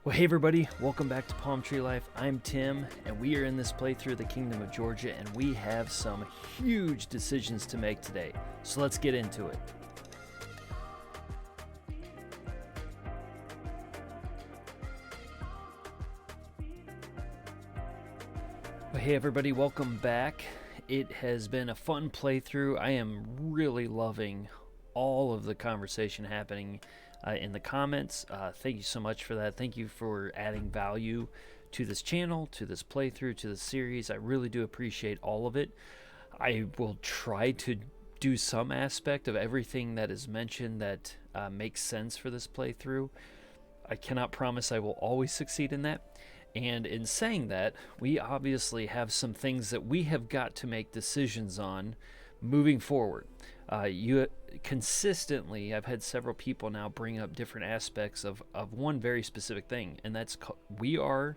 Well, hey everybody, welcome back to Palm Tree Life. I'm Tim, and we are in this playthrough of the Kingdom of Georgia, and we have some huge decisions to make today. So let's get into it. Well, hey everybody, welcome back. It has been a fun playthrough. I am really loving all of the conversation happening in the comments. Thank you so much for that. Thank you for adding value to this channel, to this playthrough, to this series. I really do appreciate all of it. I will try to do some aspect of everything that is mentioned that makes sense for this playthrough. I cannot promise I will always succeed in that. And in saying that, we obviously have some things that we have got to make decisions on moving forward. Consistently, I've had several people now bring up different aspects of one very specific thing, and that's we are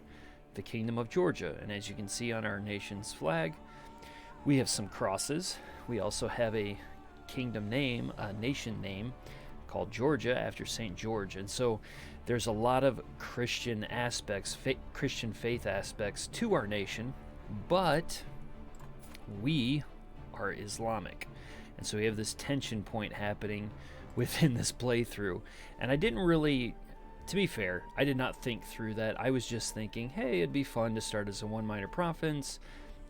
the Kingdom of Georgia. And as you can see on our nation's flag, we have some crosses. We also have a kingdom name, a nation name called Georgia after St. George. And so there's a lot of Christian aspects, Christian faith aspects to our nation, but we are Islamic. And so we have this tension point happening within this playthrough. And I didn't really, to be fair, I did not think through that. I was just thinking, hey, it'd be fun to start as a one minor province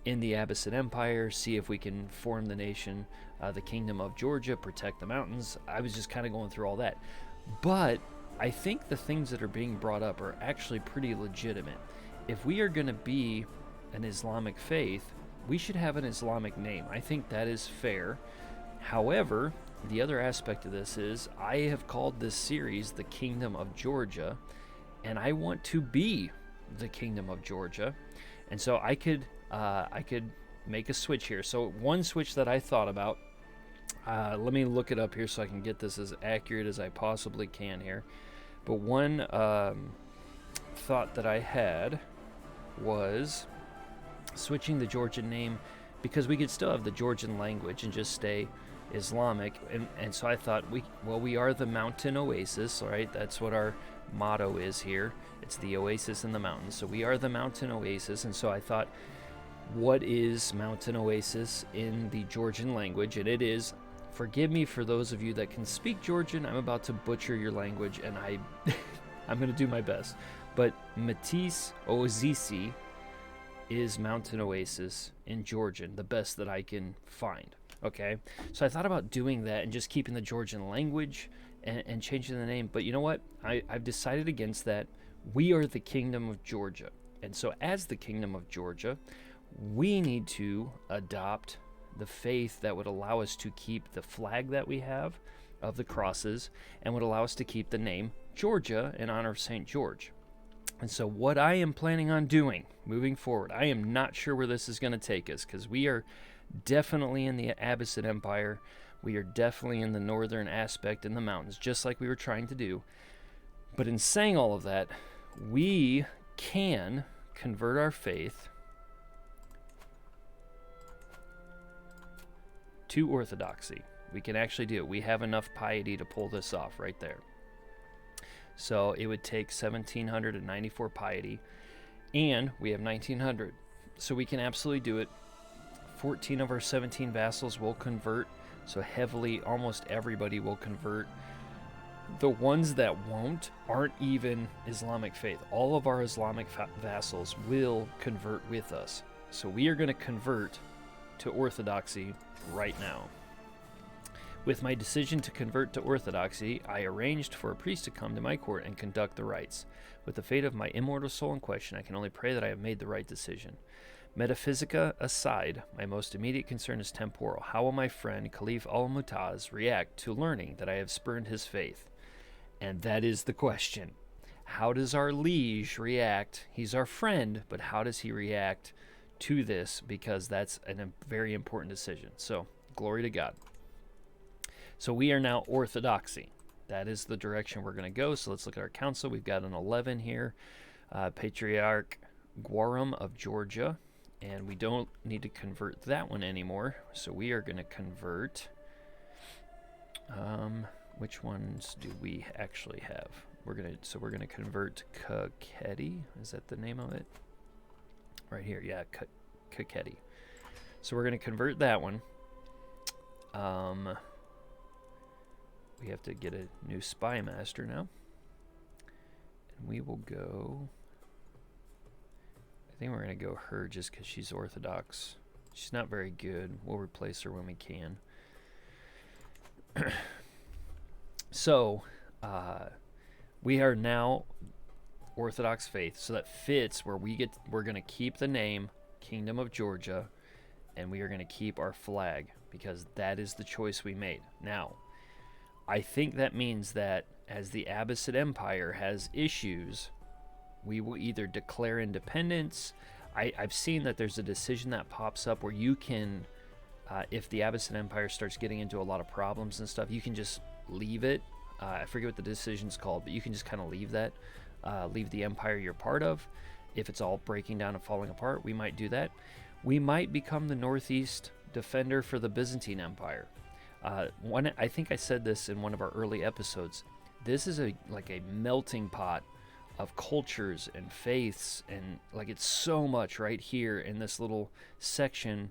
in the Abbasid Empire, see if we can form the nation, the Kingdom of Georgia, protect the mountains. I was just kind of going through all that. But I think the things that are being brought up are actually pretty legitimate. If we are going to be an Islamic faith, we should have an Islamic name. I think that is fair. However, the other aspect of this is I have called this series the Kingdom of Georgia, and I want to be the Kingdom of Georgia. And so I could make a switch here. So one switch that I thought about, let me look it up here so I can get this as accurate as I possibly can here. But one thought that I had was switching the Georgian name, because we could still have the Georgian language and just stay Islamic. And so I thought, we are the mountain oasis, right? That's what our motto is here. It's the oasis in the mountains. So we are the mountain oasis. And so I thought, what is mountain oasis in the Georgian language? And it is, forgive me for those of you that can speak Georgian, I'm about to butcher your language, and I'm going to do my best. But Metis Oasis is mountain oasis in Georgian, the best that I can find. Okay, so I thought about doing that and just keeping the Georgian language and changing the name. But you know what? I've decided against that. We are the Kingdom of Georgia. And so as the Kingdom of Georgia, we need to adopt the faith that would allow us to keep the flag that we have of the crosses and would allow us to keep the name Georgia in honor of St. George. And so what I am planning on doing moving forward, I am not sure where this is going to take us, because we are definitely in the Abbasid Empire. We are definitely in the northern aspect in the mountains, just like we were trying to do. But in saying all of that, we can convert our faith to Orthodoxy. We can actually do it. We have enough piety to pull this off right there. So it would take 1,794 piety, and we have 1,900. So we can absolutely do it. 14 of our 17 vassals will convert, so heavily, almost everybody will convert. The ones that won't aren't even Islamic faith. All of our Islamic vassals will convert with us. So we are going to convert to Orthodoxy right now. With my decision to convert to Orthodoxy, I arranged for a priest to come to my court and conduct the rites. With the fate of my immortal soul in question, I can only pray that I have made the right decision. Metaphysica aside, my most immediate concern is temporal. How will my friend Caliph al-Mutaz react to learning that I have spurned his faith? And that is the question. How does our liege react? He's our friend, but how does he react to this? Because that's a very important decision. So, glory to God. So we are now Orthodoxy. That is the direction we're going to go. So let's look at our council. We've got an 11 here. Patriarch Guaram of Georgia. And we don't need to convert that one anymore. So we are going to convert. Which ones do we actually have? we're gonna convert to Kakheti. Is that the name of it? Right here, yeah, Kakheti. So we're gonna convert that one. We have to get a new spy master now, and we will go. I think we're gonna go her just because she's Orthodox. She's not very good. We'll replace her when we can. So, we are now Orthodox faith, so that fits where we're going to keep the name Kingdom of Georgia, and we are going to keep our flag because that is the choice we made. Now, I think that means that as the Abbasid Empire has issues, we will either declare independence. I've seen that there's a decision that pops up where you can, if the Abbasid Empire starts getting into a lot of problems and stuff, you can just leave it. I forget what the decision's called, but you can just kind of leave that. Leave the empire you're part of. If it's all breaking down and falling apart, we might do that. We might become the northeast defender for the Byzantine Empire. I think I said this in one of our early episodes. This is like a melting pot of cultures and faiths, and like it's so much right here in this little section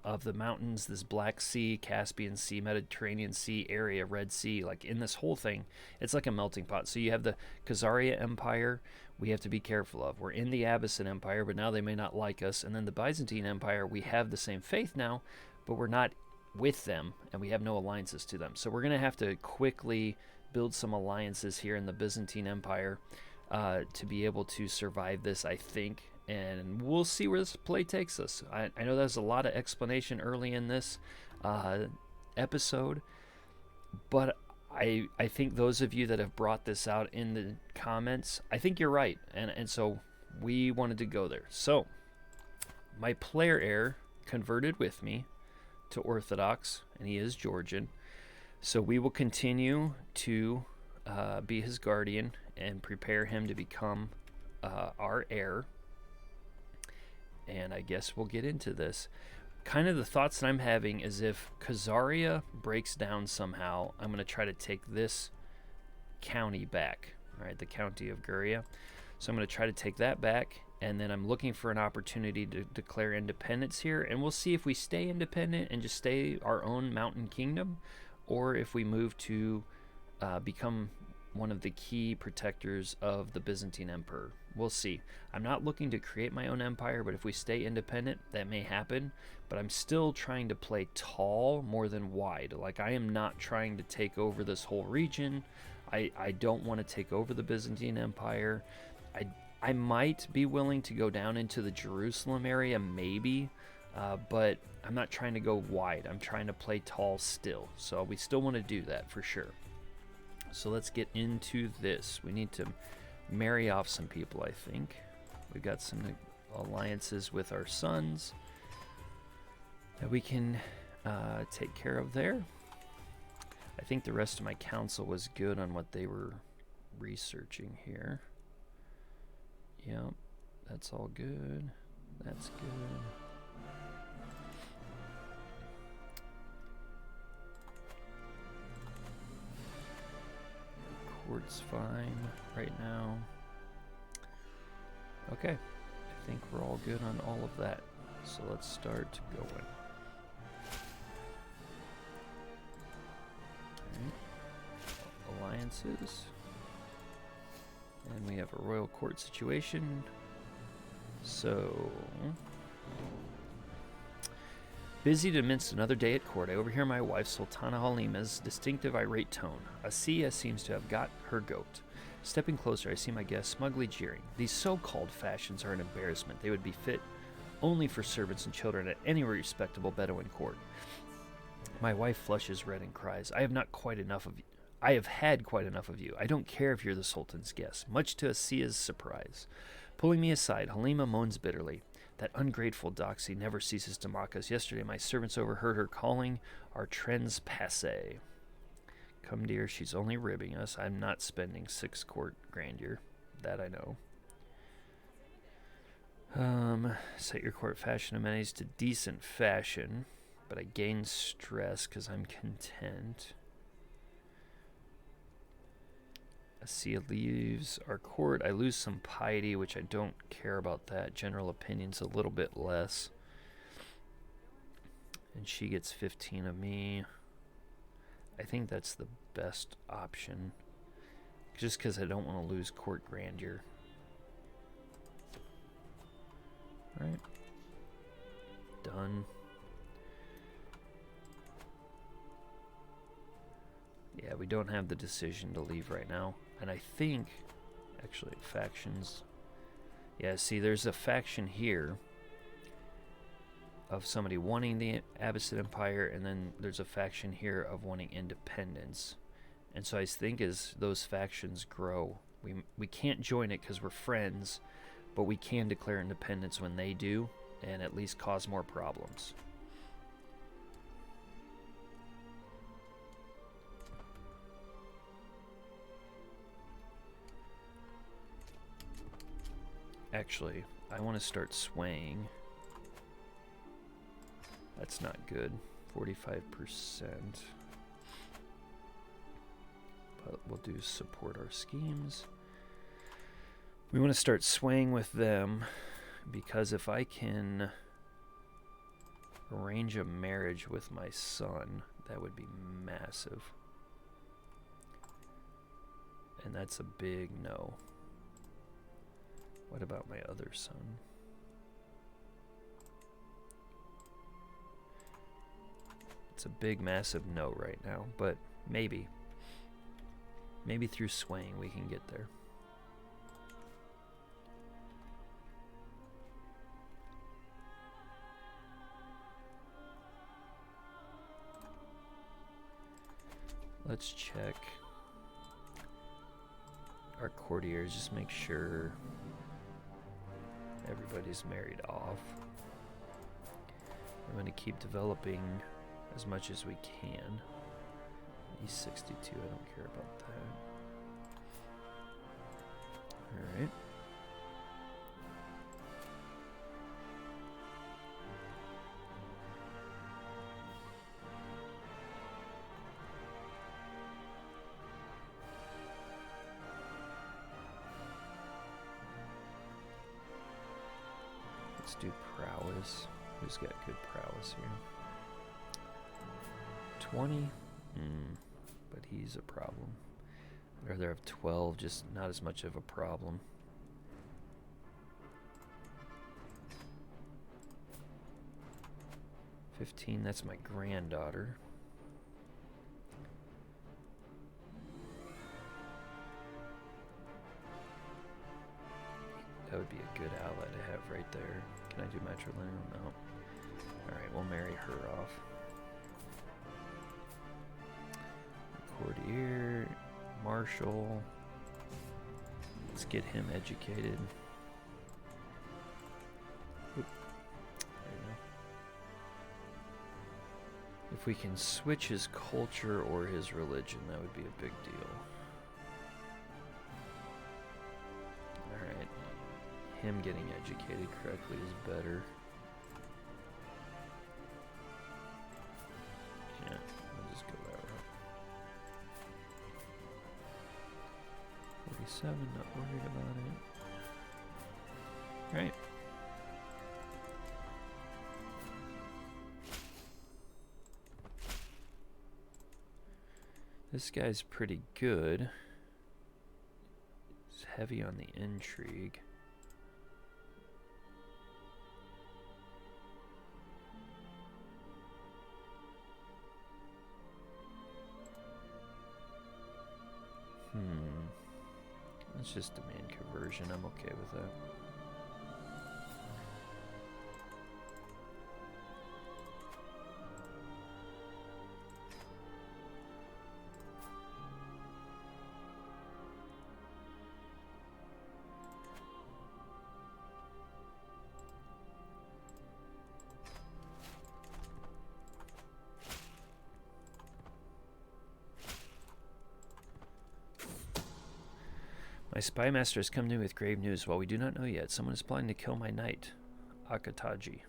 of the mountains, this Black Sea, Caspian Sea, Mediterranean Sea area, Red Sea, like in this whole thing, it's like a melting pot. So you have the Caucasus Empire, we have to be careful of. We're in the Abbasid Empire, but now they may not like us. And then the Byzantine Empire, we have the same faith now, but we're not with them, and we have no alliances to them. So we're going to have to quickly build some alliances here in the Byzantine Empire to be able to survive this, I think. And we'll see where this play takes us. I know there's a lot of explanation early in this episode, but I think those of you that have brought this out in the comments, I think you're right. And so we wanted to go there. So my player heir converted with me to Orthodox, and he is Georgian. So we will continue to be his guardian and prepare him to become our heir. And I guess we'll get into this. Kind of the thoughts that I'm having is if Khazaria breaks down somehow, I'm going to try to take this county back, right? The county of Guria. So I'm going to try to take that back, and then I'm looking for an opportunity to declare independence here, and we'll see if we stay independent and just stay our own mountain kingdom, or if we move to become one of the key protectors of the Byzantine Emperor. We'll see. I'm not looking to create my own empire, but if we stay independent, that may happen. But I'm still trying to play tall more than wide. Like, I am not trying to take over this whole region. I don't want to take over the Byzantine Empire. I might be willing to go down into the Jerusalem area, maybe, but I'm not trying to go wide. I'm trying to play tall still. So we still want to do that for sure. So let's get into this. We need to marry off some people, I think. We've got some alliances with our sons that we can take care of there. I think the rest of my council was good on what they were researching here. Yep, that's all good. That's good. Court's fine right now. Okay, I think we're all good on all of that. So let's start going. Alright. Alliances. And we have a royal court situation. So busy to mince another day at court, I overhear my wife Sultana Halima's distinctive irate tone. Asiya seems to have got her goat. Stepping closer, I see my guest smugly jeering. These so-called fashions are an embarrassment. They would be fit only for servants and children at any respectable Bedouin court. My wife flushes red and cries, I have had quite enough of you. I don't care if you're the Sultan's guest, much to Asiya's surprise. Pulling me aside, Halima moans bitterly. That ungrateful doxy never ceases to mock us. Yesterday, my servants overheard her calling our trends passé. Come, dear, she's only ribbing us. I'm not spending 6 court grandeur. That I know. Set your court fashion amenities to decent fashion, but I gain stress because I'm content. Asiya leaves our court. I lose some piety, which I don't care about that. General opinion's a little bit less. And she gets 15 of me. I think that's the best option. Just because I don't want to lose court grandeur. Alright. Done. Yeah, we don't have the decision to leave right now. And I think, actually, factions. Yeah, see, there's a faction here of somebody wanting the Abbasid Empire, and then there's a faction here of wanting independence. And so I think as those factions grow, we can't join it because we're friends, but we can declare independence when they do, and at least cause more problems. Actually, I want to start swaying. That's not good. 45%. But we'll do support our schemes. We want to start swaying with them because if I can arrange a marriage with my son, that would be massive. And that's a big no. What about my other son? It's a big, massive no right now, but maybe. Maybe through swaying we can get there. Let's check our courtiers, just make sure everybody's married off. I'm going to keep developing as much as we can. He's 62, I don't care about that. Alright. Let's do prowess. Who's got good prowess here? 20? But he's a problem. I'd rather have 12, just not as much of a problem. $15, that's my granddaughter. That would be a good ally to have right there. Can I do matrilineal? No. Alright, we'll marry her off. Courtier, Marshal. Let's get him educated. Oop. There we go. If we can switch his culture or his religion, that would be a big deal. Alright. Him getting educated correctly is better. Yeah, I'll just go that route. 47, not worried about it. Right. This guy's pretty good. He's heavy on the intrigue. Let's just demand conversion. I'm okay with that. My spy master has come to me with grave news. While we do not know yet, someone is planning to kill my knight, Akataji.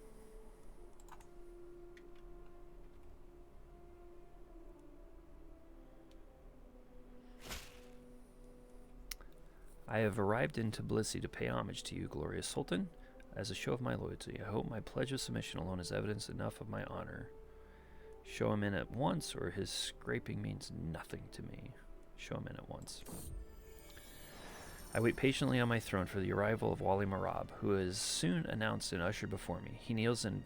I have arrived in Tbilisi to pay homage to you, glorious Sultan, as a show of my loyalty. I hope my pledge of submission alone is evidence enough of my honor. Show him in at once, or his scraping means nothing to me. Show him in at once. I wait patiently on my throne for the arrival of Wali Marab, who is soon announced and ushered before me. He kneels in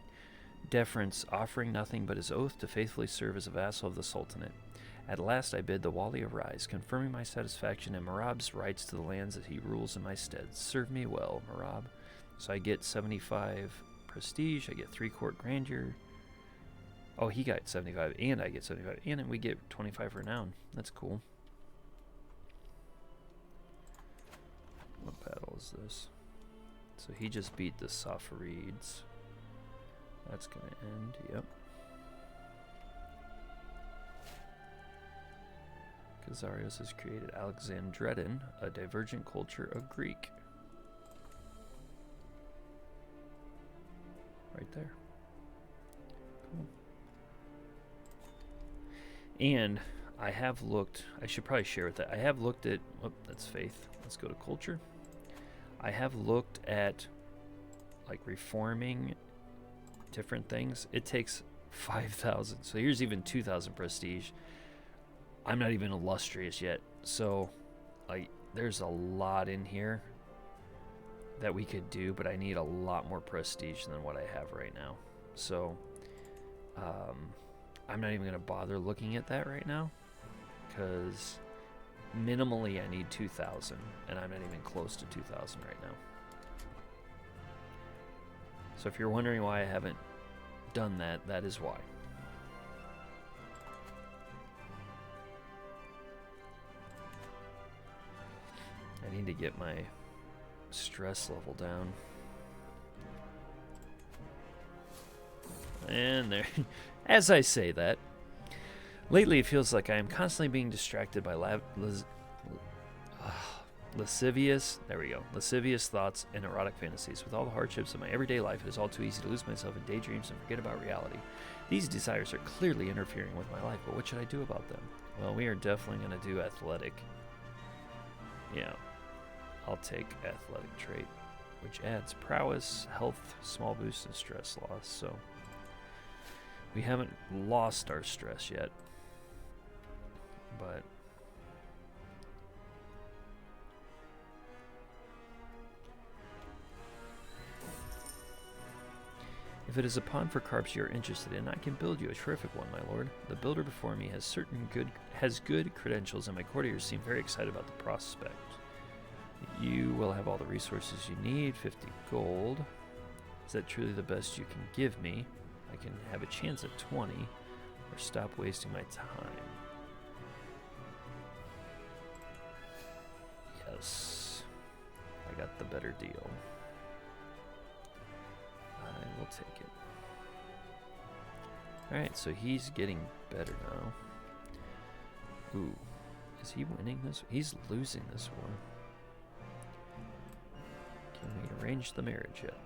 deference, offering nothing but his oath to faithfully serve as a vassal of the Sultanate. At last I bid the Wali arise, confirming my satisfaction and Marab's rights to the lands that he rules in my stead. Serve me well, Marab. So I get 75 prestige, I get 3 court grandeur. Oh, he got 75, and I get 75, and we get 25 renown. That's cool. What battle is this? So he just beat the Safavids. That's gonna end, yep. Khazarios has created Alexandretan, a divergent culture of Greek. Right there. Cool. And I have looked, I should probably share with that. I have looked at, oh, that's faith. Let's go to culture. I have looked at like reforming different things. It takes 5,000. So here's even 2,000 prestige. I'm not even illustrious yet. So like there's a lot in here that we could do, but I need a lot more prestige than what I have right now. So I'm not even going to bother looking at that right now, because minimally I need 2,000, and I'm not even close to 2,000 right now. So if you're wondering why I haven't done that, that is why. I need to get my stress level down. And there, as I say that, lately it feels like I am constantly being distracted by lascivious thoughts and erotic fantasies. With all the hardships of my everyday life, it is all too easy to lose myself in daydreams and forget about reality. These desires are clearly interfering with my life, but what should I do about them? Well, we are definitely going to do athletic. Yeah, I'll take athletic trait, which adds prowess, health, small boost, and stress loss. So we haven't lost our stress yet, but if it is a pond for carps you are interested in, I can build you a terrific one, my lord. The builder before me has good credentials, and my courtiers seem very excited about the prospect. You will have all the resources you need. 50 gold. Is that truly the best you can give me? I can have a chance at 20, or stop wasting my time. Yes, I got the better deal. I will take it. Alright, so he's getting better now. Ooh, is he winning this? He's losing this war. Can we arrange the marriage yet?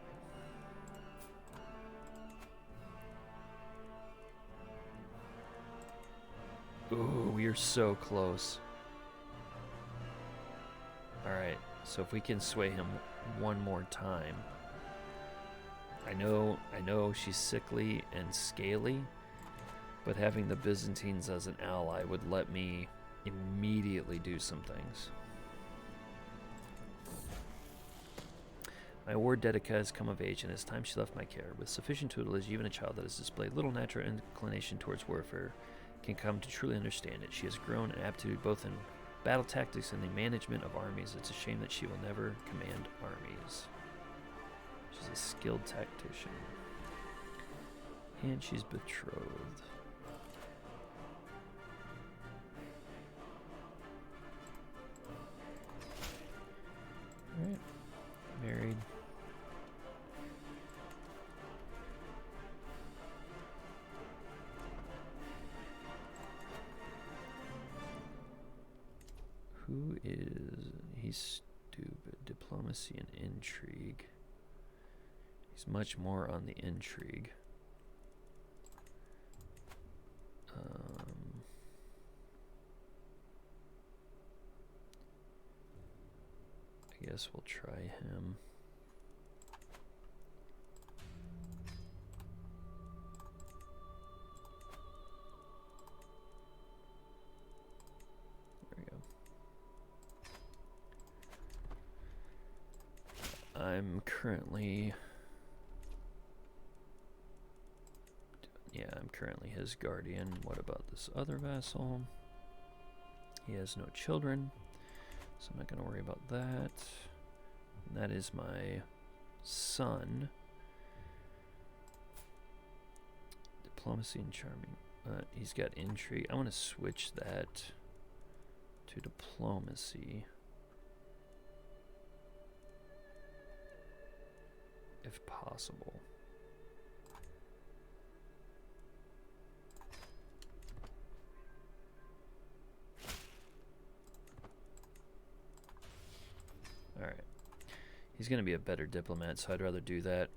Ooh, we are so close. Alright, so if we can sway him one more time. I know she's sickly and scaly, but having the Byzantines as an ally would let me immediately do some things. My ward Dedica has come of age, and it's time she left my care. With sufficient tutelage, even a child that has displayed little natural inclination towards warfare can come to truly understand it. She has grown in aptitude both in battle tactics and the management of armies. It's a shame that she will never command armies. She's a skilled tactician. And she's betrothed. Alright. Married. Who is... He's stupid. Diplomacy and intrigue. He's much more on the intrigue. Yes, we'll try him. There we go. I'm currently his guardian. What about this other vassal? He has no children, so I'm not going to worry about that. And that is my son. Diplomacy and charming. He's got intrigue. I want to switch that to diplomacy, if possible. Alright. He's going to be a better diplomat, so I'd rather do that.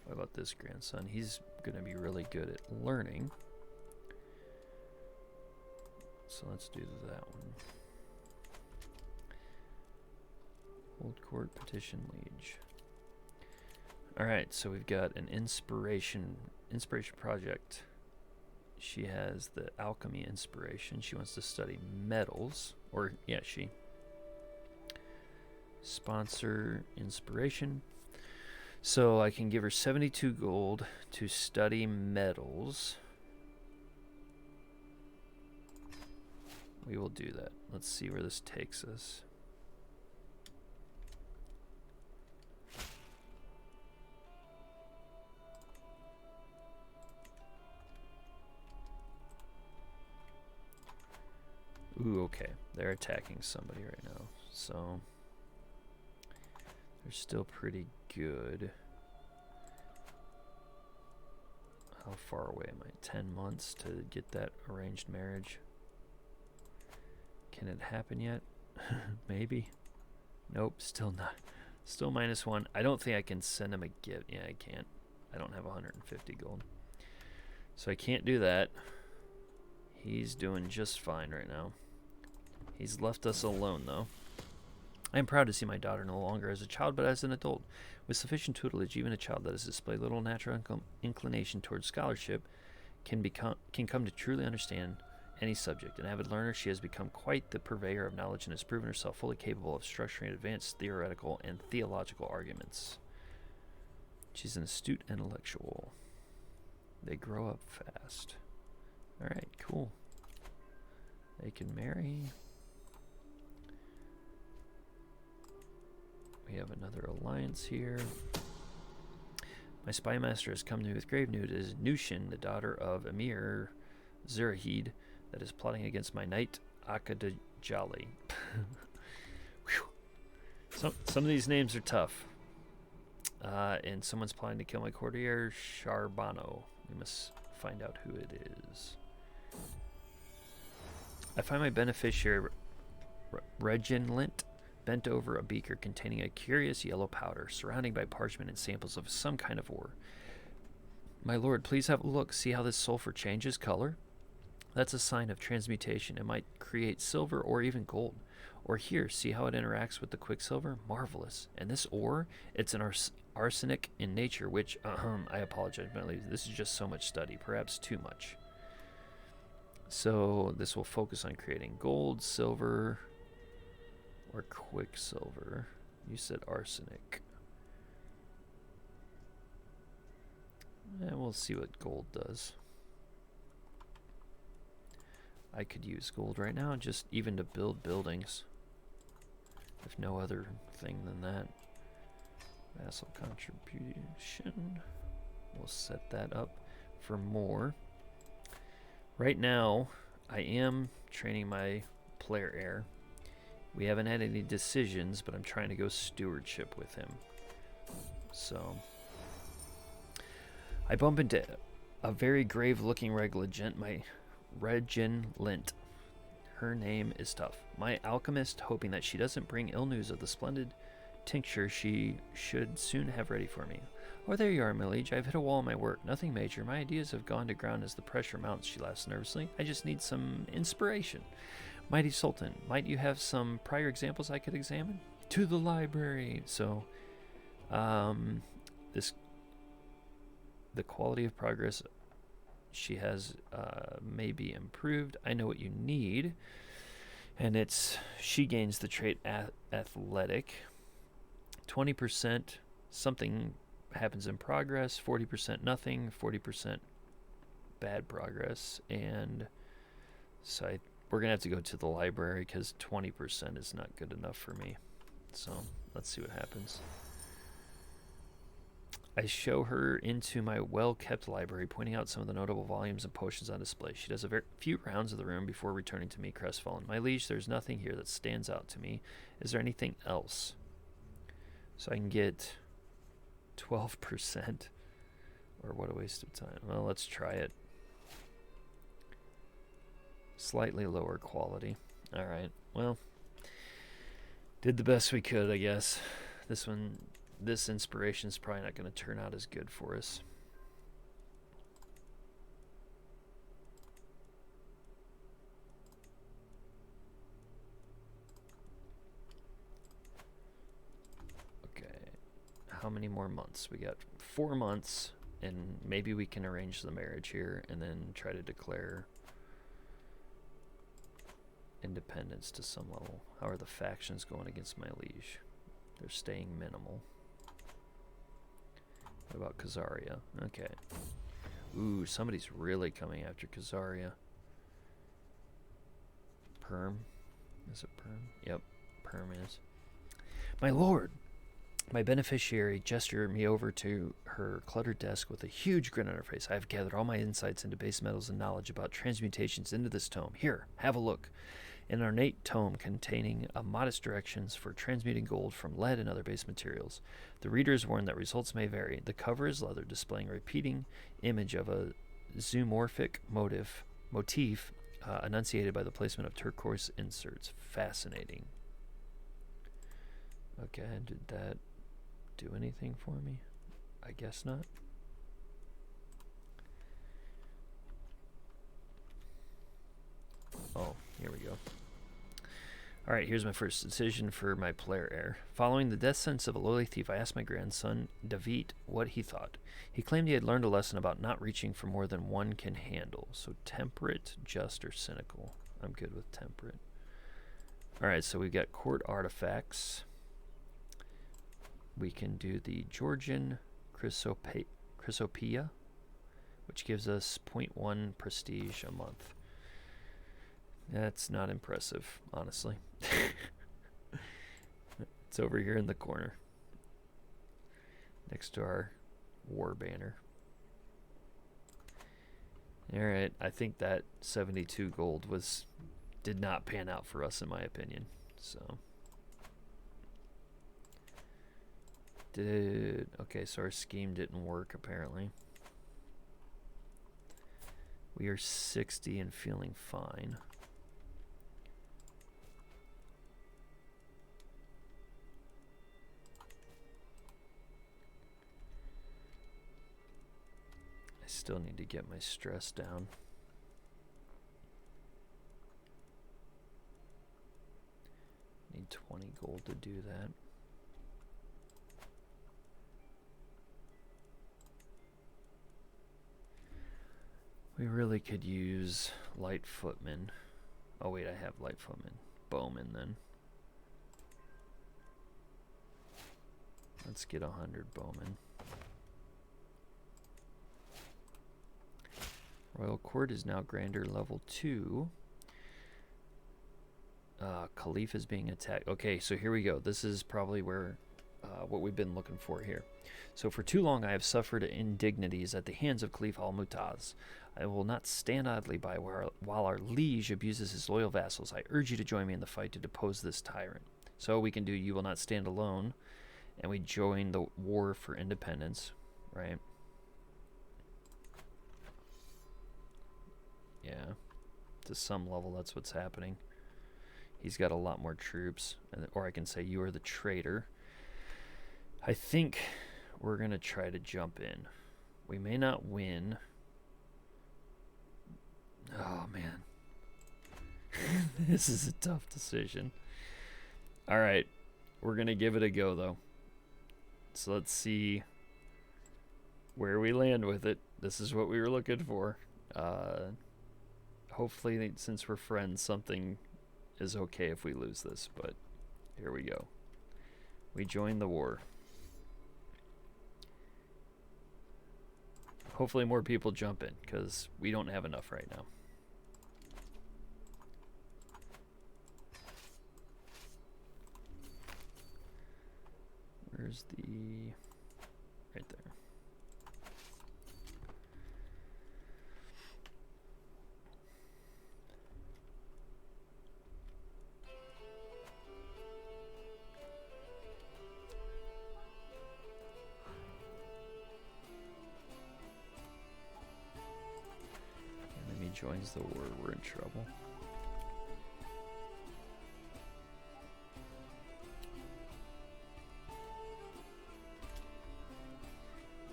What about this grandson? He's going to be really good at learning. So let's do that one. Hold court, petition, liege. Alright, so we've got an inspiration project. She has the alchemy inspiration. She wants to study metals. Or, yeah, she. Sponsor inspiration. So I can give her 72 gold to study metals. We will do that. Let's see where this takes us. Ooh, okay. They're attacking somebody right now. So they're still pretty good. How far away am I? 10 months to get that arranged marriage. Can it happen yet? Maybe. Nope, still not. Still -1. I don't think I can send him a gift. Yeah, I can't. I don't have 150 gold. So I can't do that. He's doing just fine right now. He's left us alone, though. I am proud to see my daughter no longer as a child, but as an adult. With sufficient tutelage, even a child that has displayed little natural inclination towards scholarship can come to truly understand any subject. An avid learner, she has become quite the purveyor of knowledge and has proven herself fully capable of structuring advanced theoretical and theological arguments. She's an astute intellectual. They grow up fast. Alright, cool. They can marry. We have another alliance here. My spy master has come to me with grave news. It is Nushin, the daughter of Emir Zurahid, that is plotting against my knight, Akadajali. Some of these names are tough. And someone's plotting to kill my courtier, Sharbano. We must find out who it is. I find my beneficiary, Reginlint, bent over a beaker containing a curious yellow powder, surrounded by parchment and samples of some kind of ore. My lord, please have a look. See how this sulfur changes color? That's a sign of transmutation. It might create silver or even gold. Or here, see how it interacts with the quicksilver? Marvelous. And this ore, it's an arsenic in nature, which, I apologize, but this is just so much study, perhaps too much. So this will focus on creating gold, silver, or quicksilver. You said arsenic. And we'll see what gold does. I could use gold right now, just even to build buildings. If no other thing than that. Vassal contribution. We'll set that up for more. Right now, I am training my player heir. We haven't had any decisions, but I'm trying to go stewardship with him. So, I bump into a very grave-looking Reginlint. Her name is tough. My alchemist, hoping that she doesn't bring ill news of the splendid tincture she should soon have ready for me. Oh, there you are, my liege. I've hit a wall in my work. Nothing major. My ideas have gone to ground as the pressure mounts, she laughs nervously. I just need some inspiration. Mighty Sultan, might you have some prior examples I could examine? to the library. So, this the quality of progress she has may be improved. I know what you need, and it's she gains the trait athletic. 20% something happens in progress. 40% nothing. 40% bad progress, and so we're gonna have to go to the library because 20% is not good enough for me. So let's see what happens. I show her into my well-kept library, pointing out some of the notable volumes and potions on display. She does a very few rounds of the room before returning to me, crestfallen. My liege, there's nothing here that stands out to me. Is there anything else? So I can get 12%. Or what a waste of time. Well, let's try it. Slightly lower quality. Alright, well, did the best we could, I guess. This inspiration is probably not going to turn out as good for us. Okay, how many more months? We got 4 months, and maybe we can arrange the marriage here and then try to declare independence to some level. How are the factions going against my liege? They're staying minimal. What about Khazaria? Okay. Ooh, somebody's really coming after Khazaria. Perm? Is it Perm? Yep, Perm is. My lord! My beneficiary gestured me over to her cluttered desk with a huge grin on her face. I have gathered all my insights into base metals and knowledge about transmutations into this tome. Here, have a look. An ornate tome containing modest directions for transmuting gold from lead and other base materials. The reader is warned that results may vary. The cover is leather, displaying a repeating image of a zoomorphic motif enunciated by the placement of turquoise inserts. Fascinating. Okay, did that do anything for me? I guess not. Oh, here we go. Alright, here's my first decision for my player heir. Following the death sentence of a lowly thief, I asked my grandson, David, what he thought. He claimed he had learned a lesson about not reaching for more than one can handle. So temperate, just, or cynical. I'm good with temperate. Alright, so we've got court artifacts. We can do the Georgian Chrysopeia, which gives us 0.1 prestige a month. That's not impressive, honestly. It's over here in the corner, next to our war banner. Alright, I think that 72 gold did not pan out for us, in my opinion. So okay, so our scheme didn't work apparently. We are 60 and feeling fine. I still need to get my stress down. Need 20 gold to do that. We really could use light footmen. Oh wait, I have light footmen. Bowmen then. Let's get 100 bowmen. Royal Court is now Grandeur level 2. Caliph is being attacked. Okay, so here we go. This is probably where what we've been looking for here. So for too long I have suffered indignities at the hands of Caliph al-Mutaz. I will not stand idly by while our liege abuses his loyal vassals. I urge you to join me in the fight to depose this tyrant. So we can do You Will Not Stand Alone, and we join the war for independence, right? Yeah, to some level that's what's happening. He's got a lot more troops, or I can say you are the traitor. I think we're going to try to jump in. We may not win. Oh, man. This is a tough decision. All right. We're going to give it a go, though. So let's see where we land with it. This is what we were looking for. Hopefully, since we're friends, something is okay if we lose this. But here we go. We joined the war. Hopefully more people jump in, because we don't have enough right now. Where's the... right there. Enemy joins the war, we're in trouble.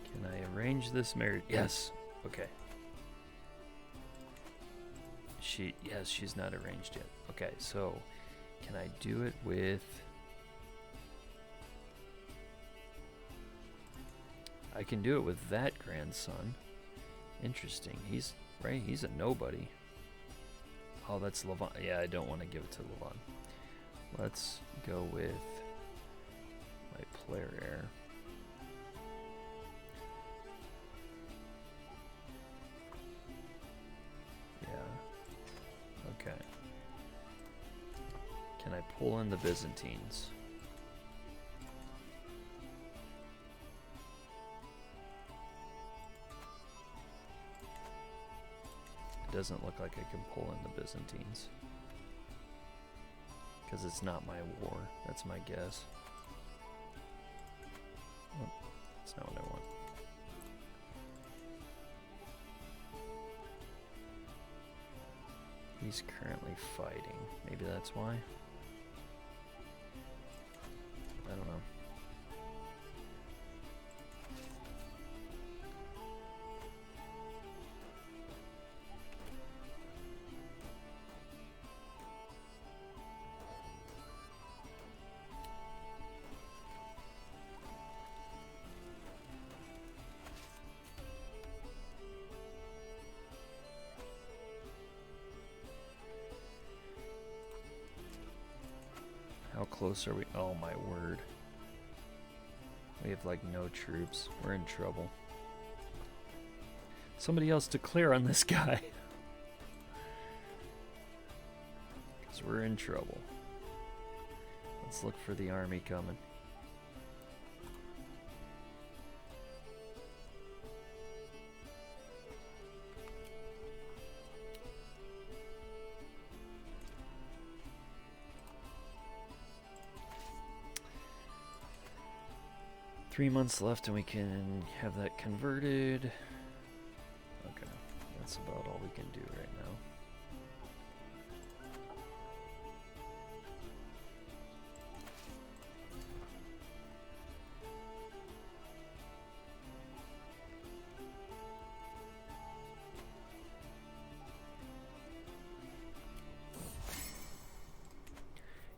Can I arrange this marriage? Yes. Okay. Yes, she's not arranged yet. Okay, so can I do it with... I can do it with that grandson. Interesting. He's right. He's a nobody. Oh, that's Levant. Yeah, I don't want to give it to Levant. Let's go with my player heir. Yeah. Okay. Can I pull in the Byzantines? Doesn't look like I can pull in the Byzantines because it's not my war. That's my guess. Oh, that's not what I want. He's currently fighting. Maybe that's why. I don't know. 'How close are we? Oh my word. We have like no troops. We're in trouble. Somebody else declare on this guy. Because we're in trouble. Let's look for the army coming. Three months left and we can have that converted. Okay, that's about all we can do right now.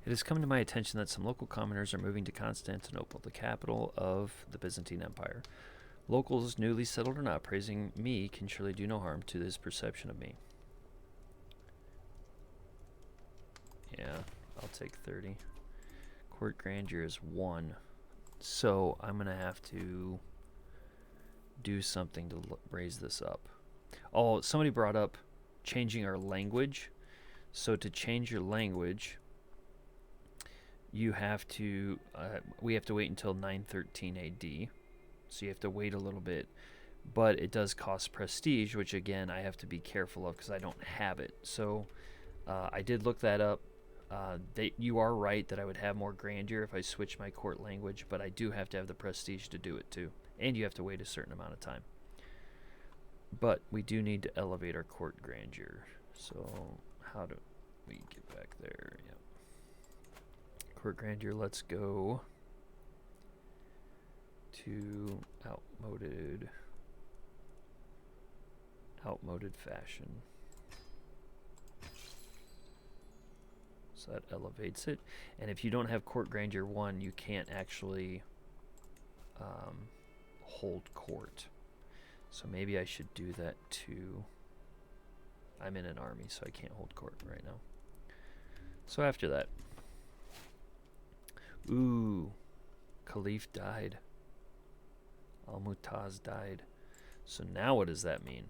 It has come to my attention that some local commoners are moving to Constantinople, the capital of the Byzantine Empire. Locals, newly settled or not, praising me can surely do no harm to this perception of me. Yeah, I'll take 30. Court grandeur is 1. So I'm going to have to do something to raise this up. Oh, somebody brought up changing our language. So to change your language, you have to, we have to wait until 913 AD. So you have to wait a little bit. But it does cost prestige, which again, I have to be careful of because I don't have it. So I did look that up. You are right that I would have more grandeur if I switch my court language, but I do have to have the prestige to do it too. And you have to wait a certain amount of time. But we do need to elevate our court grandeur. So how do we get back there? Yep. Court grandeur, let's go to outmoded fashion. So that elevates it. And if you don't have court grandeur 1, you can't actually hold court. So maybe I should do that too. I'm in an army, so I can't hold court right now. So after that. Ooh. Caliph died. Al-Mutaz died. So now what does that mean?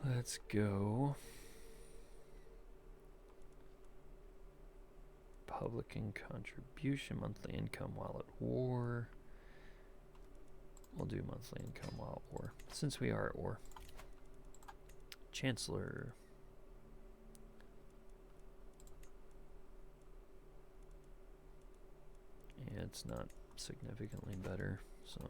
Let's go. Publican contribution, monthly income while at war. We'll do monthly income while at war, since we are at war. Chancellor. Yeah, it's not significantly better, so.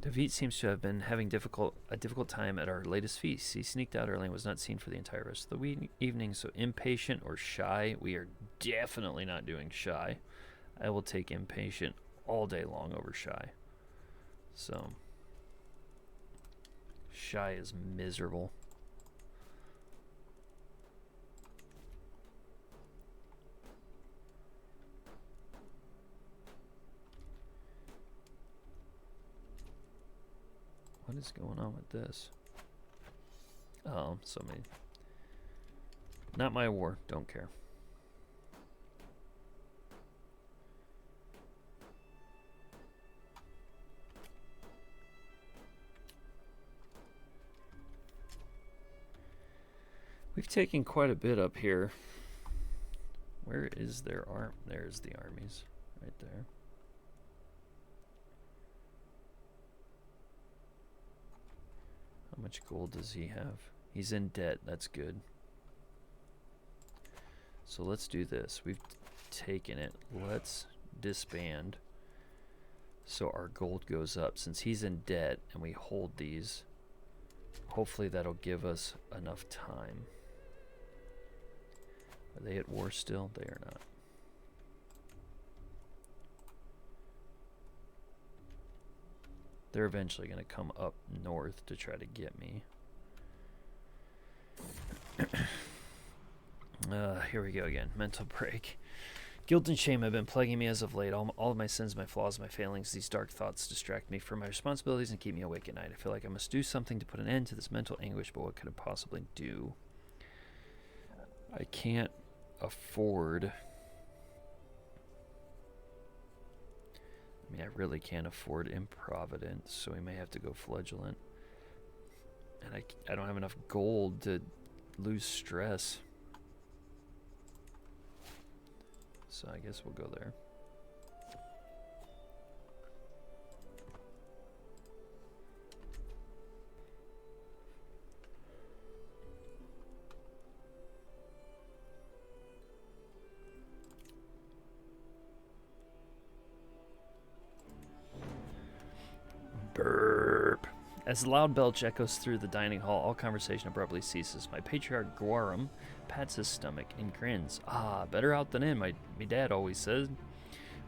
David seems to have been having a difficult time at our latest feast. He sneaked out early and was not seen for the entire rest of the evening, so impatient or shy. We are definitely not doing shy. I will take impatient all day long over shy. So, shy is miserable. What is going on with this? Oh, so many. Not my war. Don't care. We've taken quite a bit up here. Where is their arm? There's the armies right there. How much gold does he have? He's in debt. That's good. So let's do this. We've taken it. Let's disband so our gold goes up. Since he's in debt and we hold these, hopefully that'll give us enough time. Are they at war still? They are not. They're eventually going to come up north to try to get me. Here we go again. Mental break. Guilt and shame have been plaguing me as of late. All of my sins, my flaws, my failings, these dark thoughts distract me from my responsibilities and keep me awake at night. I feel like I must do something to put an end to this mental anguish, but what could I possibly do? I can't afford... I mean, I really can't afford improvidence, so we may have to go flagellant. And I don't have enough gold to lose stress. So I guess we'll go there. Burp. As the loud belch echoes through the dining hall, all conversation abruptly ceases. My patriarch Gwarum pats his stomach and grins. Ah, better out than in, my dad always said.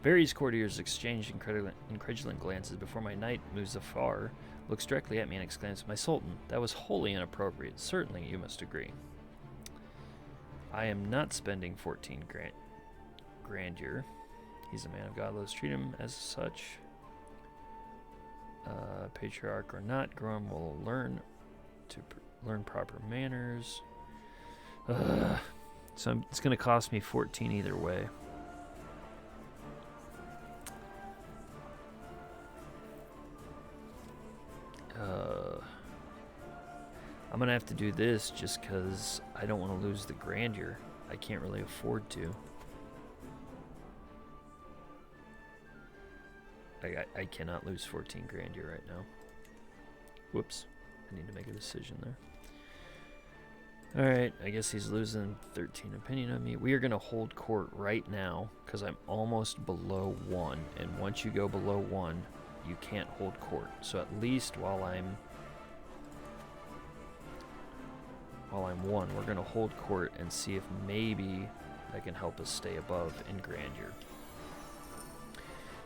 Various courtiers exchange incredulent glances before my knight moves afar, looks directly at me and exclaims, "My sultan, that was wholly inappropriate. Certainly you must agree." I am not spending 14 grandeur. He's a man of God. Let's treat him as such. Patriarch or not, Grom will learn proper manners. So it's going to cost me 14 either way. I'm going to have to do this just because I don't want to lose the grandeur. I can't really afford to. I cannot lose 14 grandeur right now. Whoops. I need to make a decision there. Alright, I guess he's losing 13 opinion on me. We are going to hold court right now because I'm almost below 1. And once you go below 1, you can't hold court. So at least while I'm 1, we're going to hold court and see if maybe that can help us stay above in grandeur.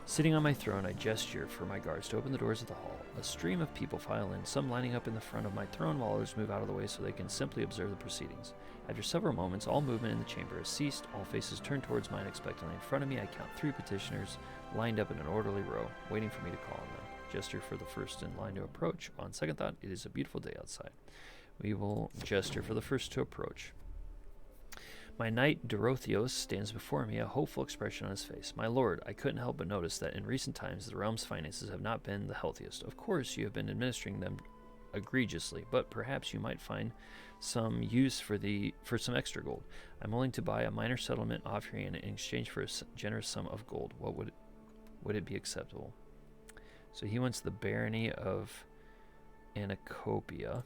Sitting on my throne, I gesture for my guards to open the doors of the hall. A stream of people file in, some lining up in the front of my throne while others move out of the way so they can simply observe the proceedings. After several moments, all movement in the chamber has ceased. All faces turn towards mine expectantly. In front of me, I count 3 petitioners lined up in an orderly row, waiting for me to call on them. Gesture for the first in line to approach. On second thought, it is a beautiful day outside. We will gesture for the first to approach. My knight Dorotheos stands before me, a hopeful expression on his face. My lord, I couldn't help but notice that in recent times the realm's finances have not been the healthiest. Of course, you have been administering them egregiously, but perhaps you might find some use for some extra gold. I'm willing to buy a minor settlement offering in exchange for a generous sum of gold. What would it be acceptable? So he wants the barony of Anacopia.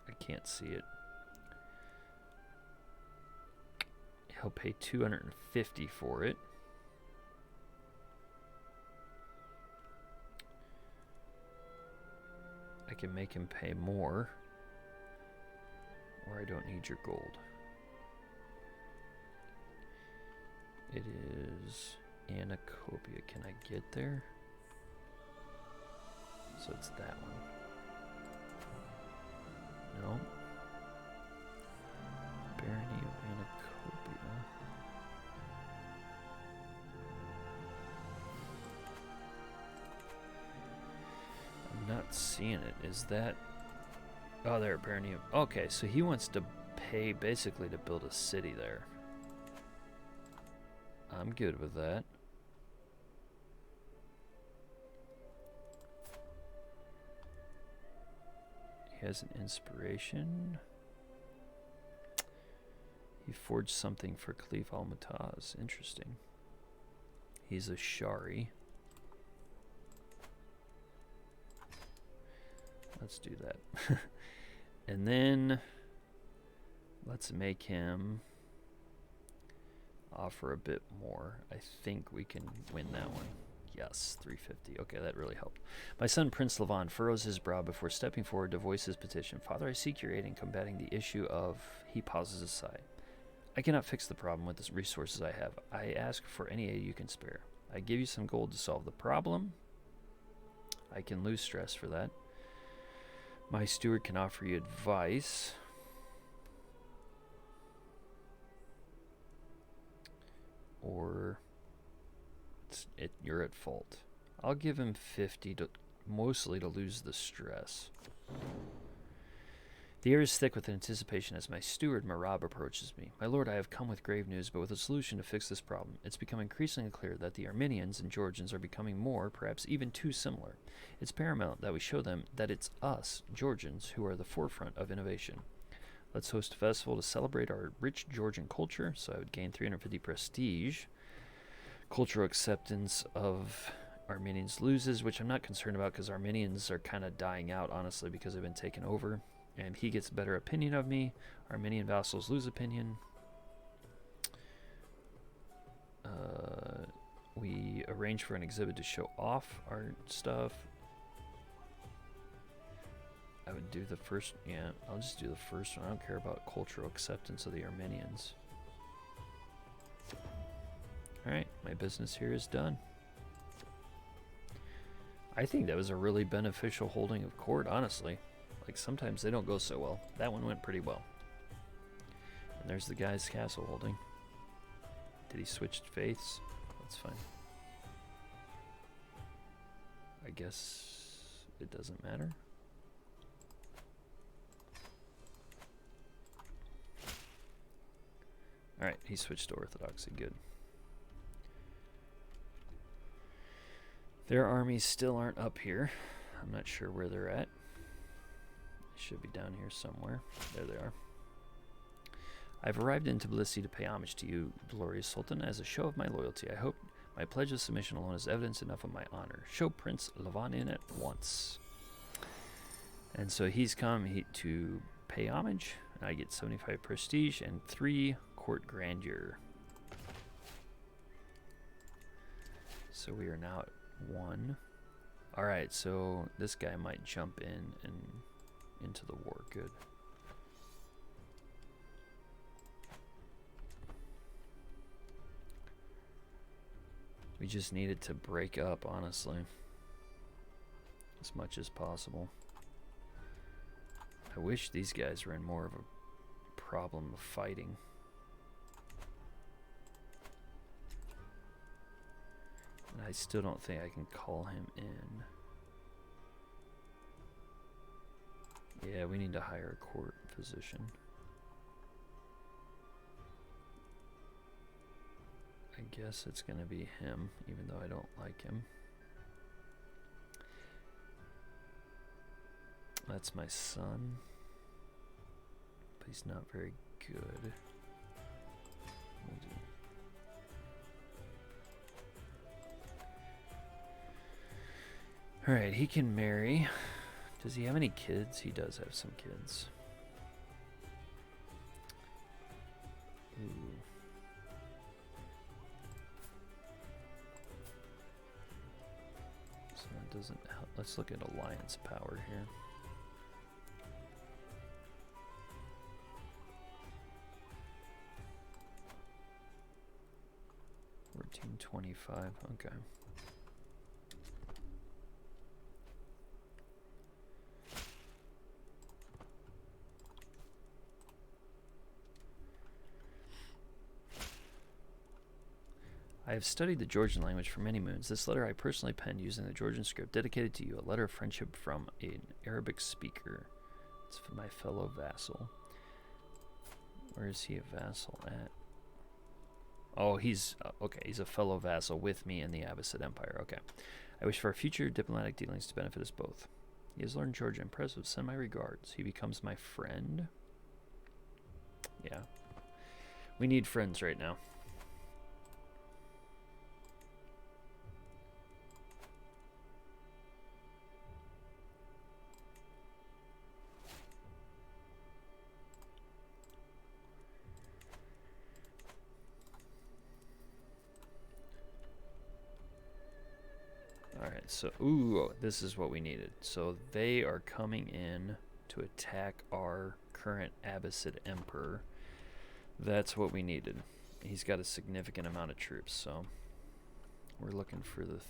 I can't see it. He'll pay 250 for it. I can make him pay more, or I don't need your gold. It is Anacopia. Can I get there? So it's that one. No. Barony of Anacopia. I'm not seeing it. Is that... Oh, there, Barony of... Okay, so he wants to pay basically to build a city there. I'm good with that. He has an inspiration. He forged something for Khalif al-Mutaz. Interesting. He's a Shari. Let's do that. And then let's make him offer a bit more. I think we can win that one. Yes, 350. Okay, that really helped. My son, Prince Levon, furrows his brow before stepping forward to voice his petition. Father, I seek your aid in combating the issue of... He pauses aside. I cannot fix the problem with the resources I have. I ask for any aid you can spare. I give you some gold to solve the problem. I can lose stress for that. My steward can offer you advice. Or you're at fault. I'll give him 50 to mostly to lose the stress. The air is thick with anticipation as my steward Marab approaches me. My lord, I have come with grave news, but with a solution to fix this problem. It's become increasingly clear that the Armenians and Georgians are becoming more, perhaps even too similar. It's paramount that we show them that it's us, Georgians, who are the forefront of innovation. Let's host a festival to celebrate our rich Georgian culture, so I would gain 350 prestige. Cultural acceptance of Armenians loses, which I'm not concerned about because Armenians are kind of dying out, honestly, because they've been taken over. And he gets a better opinion of me. Armenian vassals lose opinion. We arrange for an exhibit to show off our stuff. I would do the first, yeah, I'll just do the first one. I don't care about cultural acceptance of the Armenians. Alright, my business here is done. I think that was a really beneficial holding of court, honestly. Like, sometimes they don't go so well. That one went pretty well. And there's the guy's castle holding. Did he switch faiths? That's fine. I guess it doesn't matter. Alright, he switched to Orthodoxy. Good. Their armies still aren't up here. I'm not sure where they're at. Should be down here somewhere. There they are. I've arrived in Tbilisi to pay homage to you, glorious Sultan, as a show of my loyalty. I hope my pledge of submission alone is evidence enough of my honor. Show Prince Levon in at once. And so he's come to pay homage. And I get 75 prestige and 3 court grandeur. So we are now at 1. Alright, so this guy might jump in and into the war. Good. We just needed to break up, honestly, as much as possible. I wish these guys were in more of a problem of fighting. And I still don't think I can call him in. Yeah, we need to hire a court physician. I guess it's gonna be him, even though I don't like him. That's my son. But he's not very good. We'll do. Alright, he can marry. Does he have any kids? He does have some kids. Ooh. So that doesn't help. Let's look at alliance power here. $14.25. Okay. I have studied the Georgian language for many moons. This letter I personally penned using the Georgian script, dedicated to you, a letter of friendship from an Arabic speaker. It's for my fellow vassal. Where is he a vassal at? Oh, he's okay. He's a fellow vassal with me in the Abbasid Empire. Okay. I wish for our future diplomatic dealings to benefit us both. He has learned Georgian. Impressive. Send my regards. He becomes my friend. Yeah. We need friends right now. Alright, so, ooh, this is what we needed. So they are coming in to attack our current Abbasid Emperor. That's what we needed. He's got a significant amount of troops, so we're looking for the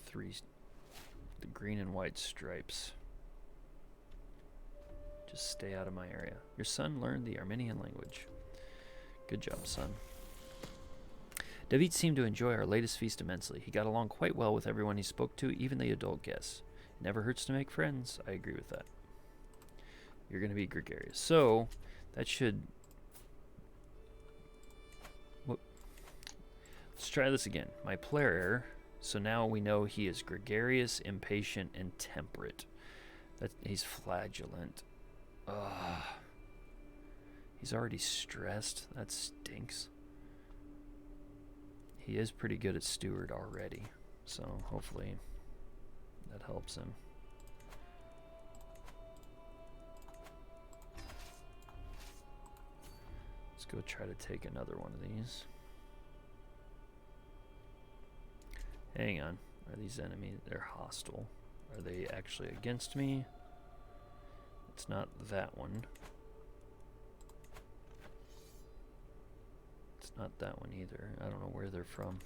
green and white stripes. Just stay out of my area. Your son learned the Armenian language. Good job, son. David seemed to enjoy our latest feast immensely. He got along quite well with everyone he spoke to, even the adult guests. It never hurts to make friends. I agree with that. You're going to be gregarious. So, that should... Let's try this again. My player, so now we know he is gregarious, impatient, and temperate. He's flagellant. Ugh. He's already stressed. That stinks. He is pretty good at steward already, so hopefully that helps him. Let's go try to take another one of these. Hang on. Are these enemies? They're hostile. Are they actually against me? It's not that one. It's not that one either. I don't know where they're from.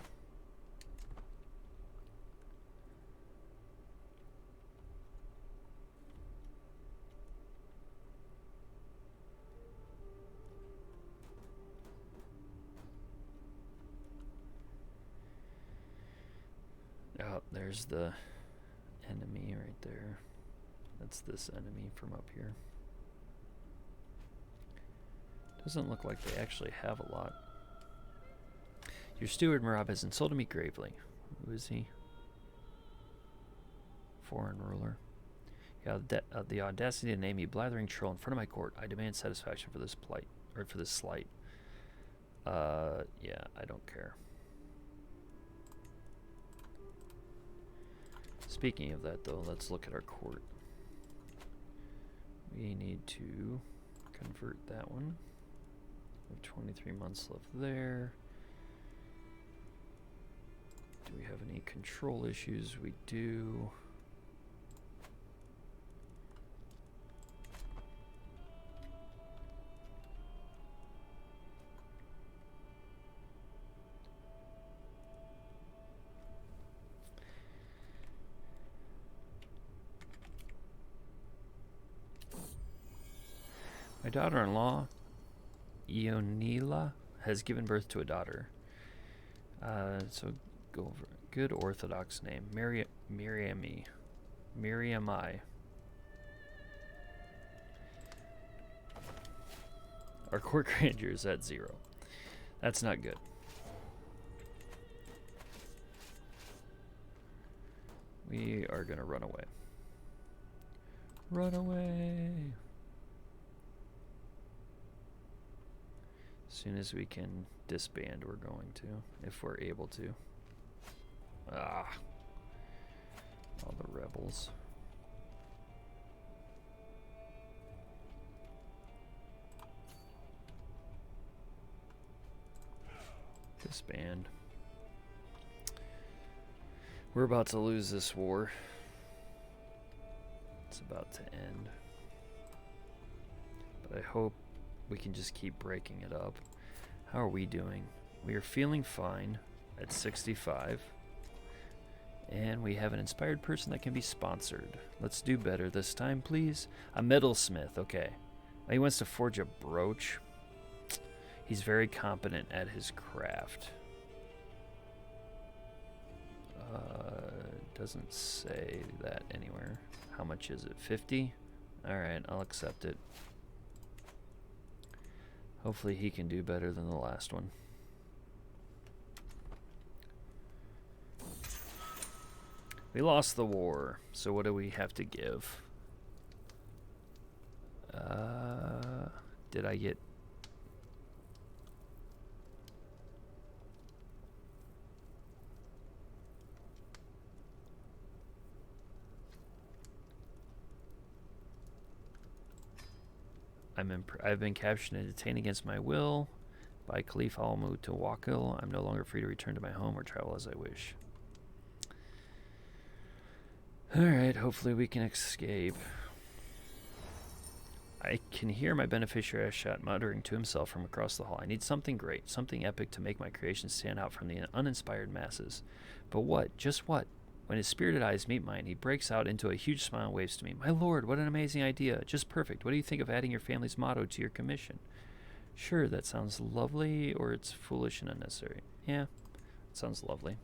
Oh, there's the enemy right there. That's this enemy from up here. Doesn't look like they actually have a lot. Your steward, Merab, has insulted me gravely. Who is he? Foreign ruler. Yeah, the audacity to name me blathering troll in front of my court. I demand satisfaction for this plight, or for this slight. Yeah, I don't care. Speaking of that, though, let's look at our court. We need to convert that one. We have 23 months left there. Do we have any control issues? We do. My daughter-in-law, Ionila, has given birth to a daughter. So go over. Good Orthodox name. Miriami. Our court grandeur is at 0. That's not good. We are going to run away. Run away. As soon as we can disband, we're going to, if we're able to. Ah. All the rebels. Disband. We're about to lose this war. It's about to end. But I hope we can just keep breaking it up. How are we doing? We are feeling fine at 65. And we have an inspired person that can be sponsored. Let's do better this time, please. A metalsmith, okay. He wants to forge a brooch. He's very competent at his craft. Doesn't say that anywhere. How much is it? 50? Alright, I'll accept it. Hopefully he can do better than the last one. We lost the war, so what do we have to give? Did I get... I've been captured and detained against my will by Caliph al-Mutawakkil. I'm no longer free to return to my home or travel as I wish. Alright, hopefully we can escape. I can hear my beneficiary Ashat muttering to himself from across the hall. I need something great, something epic to make my creation stand out from the uninspired masses. But what? Just what? When his spirited eyes meet mine, he breaks out into a huge smile and waves to me. My lord, what an amazing idea. Just perfect. What do you think of adding your family's motto to your commission? Sure, that sounds lovely, or it's foolish and unnecessary. Yeah, it sounds lovely.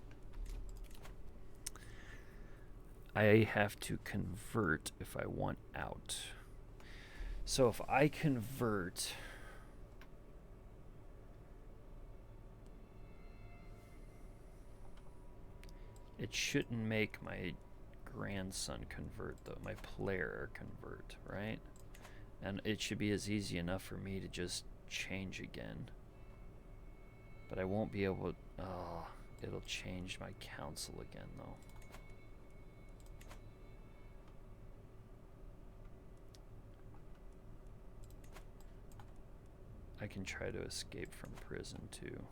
I have to convert if I want out. So if I convert... It shouldn't make my grandson convert, though. My player convert, right? And it should be as easy enough for me to just change again. But I won't be able to... Oh, it'll change my council again, though. I can try to escape from prison, too.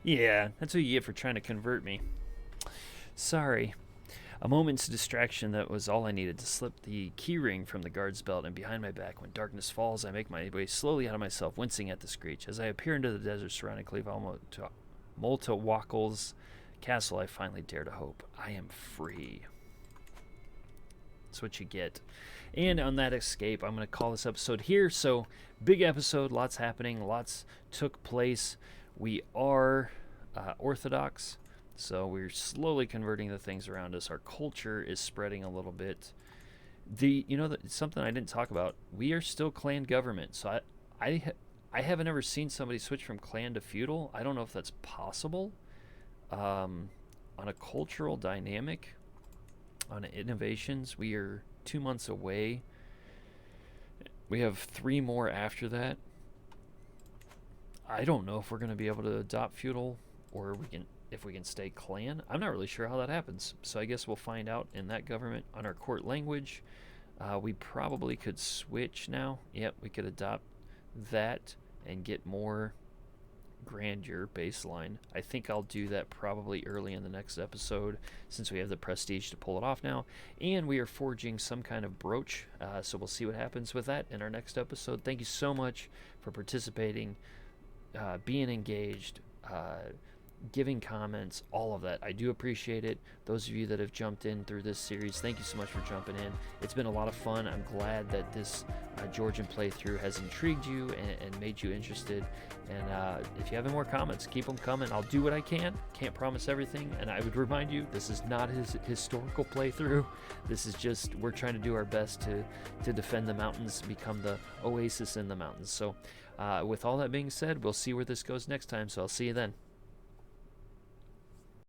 Yeah, that's what you get for trying to convert me. Sorry. A moment's distraction, that was all I needed to slip the keyring from the guard's belt and behind my back. When darkness falls, I make my way slowly out of myself, wincing at the screech. As I appear into the desert surrounding Caliph al-Mutawakkil's castle, I finally dare to hope. I am free. That's what you get. And on that escape, I'm going to call this episode here. So, big episode, lots happening, lots took place. We are Orthodox, so we're slowly converting the things around us. Our culture is spreading a little bit. Something I didn't talk about, we are still clan government. So I haven't ever seen somebody switch from clan to feudal. I don't know if that's possible. On a cultural dynamic, on innovations, we are 2 months away. We have 3 more after that. I don't know if we're going to be able to adopt feudal, or if we can stay clan. I'm not really sure how that happens. So I guess we'll find out in that government. On our court language, We probably could switch now. Yep, we could adopt that and get more grandeur baseline. I think I'll do that probably early in the next episode, since we have the prestige to pull it off now, and we are forging some kind of brooch, so we'll see what happens with that in our next episode. Thank you so much for participating, being engaged, giving comments, all of that. I do appreciate it. Those of you that have jumped in through this series, thank you so much for jumping in. It's been a lot of fun. I'm glad that this Georgian playthrough has intrigued you and made you interested. And if you have any more comments, keep them coming. I'll do what I can. Can't promise everything. And I would remind you, this is not his historical playthrough. This is just, we're trying to do our best to defend the mountains, become the oasis in the mountains. So with all that being said, we'll see where this goes next time. So I'll see you then.